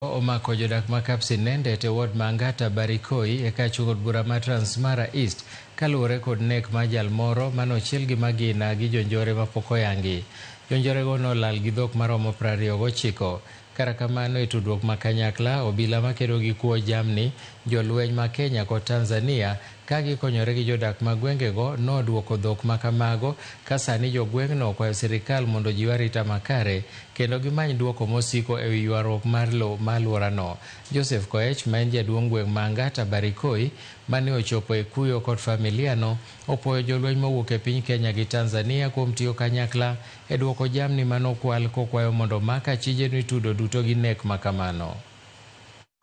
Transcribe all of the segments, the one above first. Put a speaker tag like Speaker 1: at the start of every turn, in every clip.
Speaker 1: Omako jodak ma Kapsinendet e ward ma Angata Barikoi e kachungot bura ma Transmara East kaluwore kod nek ma jal moro manochiel gi magina gi jonjore mapok oyangi. Jonjorego nolal gi dhok maromo 29. Kara kamano e tudruok ma kanyakla, obila makedo gi kuo jamni, jolweny ma Kenya kod Tanzania ka gikonyore gi jodak ma gwengego noduoko dhok ma kamago ka sani jogweng'no okwayo sirikal mondo jiw arita makare kendo gimany duoko mosiko ewi ywaruok mar lo ma alworano. Joseph Koech ma en jaduong' gweng' ma Angata Barikoi mane ochopo e kuyo kod familiano opwoyo jolweny mowuok e piny Kenya gi Tanzania kuom tiyo kanyakla e duoko jamni manokwal kokwayo mondo mak achije mitudo duto gi nek makamano.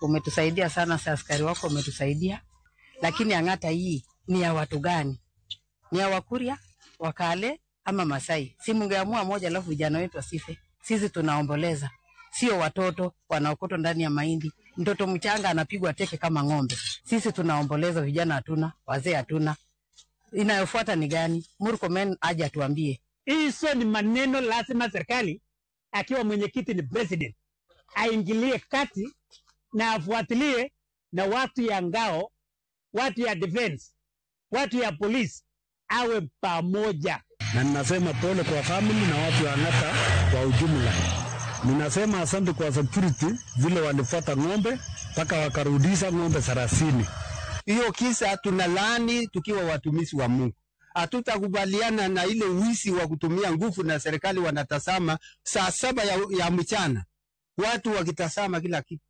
Speaker 2: Umetusaidia sana, askari wako umetusaidia, lakini Angata hii ni ya watu gani? Ni ya Wakuria, Wakale ama Masai? Si mungeamua moja alafu vijana wetu wasife. Sisi tunaomboleza, sio watoto wanaokotwa ndani ya mahindi. Mtoto mchanga anapigwa teke kama ng'ombe. Sisi tunaomboleza, vijana hatuna, wazee hatuna. Inayofuata ni gani? Murkomen aje atuambie.
Speaker 3: Hizo ni maneno lazima serikali akiwa mwenyekiti ni president aingilie kati na afuatilie, na watu ya ngao, watu ya defense, watu ya police awe pamoja.
Speaker 4: Na ninasema pole kwa family na watu wa Angata kwa ujumla. Ninasema asante kwa security vile walifuata ng'ombe mpaka wakarudisha ng'ombe 30.
Speaker 5: Hiyo kisa tunalaani tukiwa watumishi wa Mungu. Hatutakubaliana na ile wizi wa kutumia nguvu, na serikali wanatazama saa 7 ya mchana, watu wakitazama kila kitu.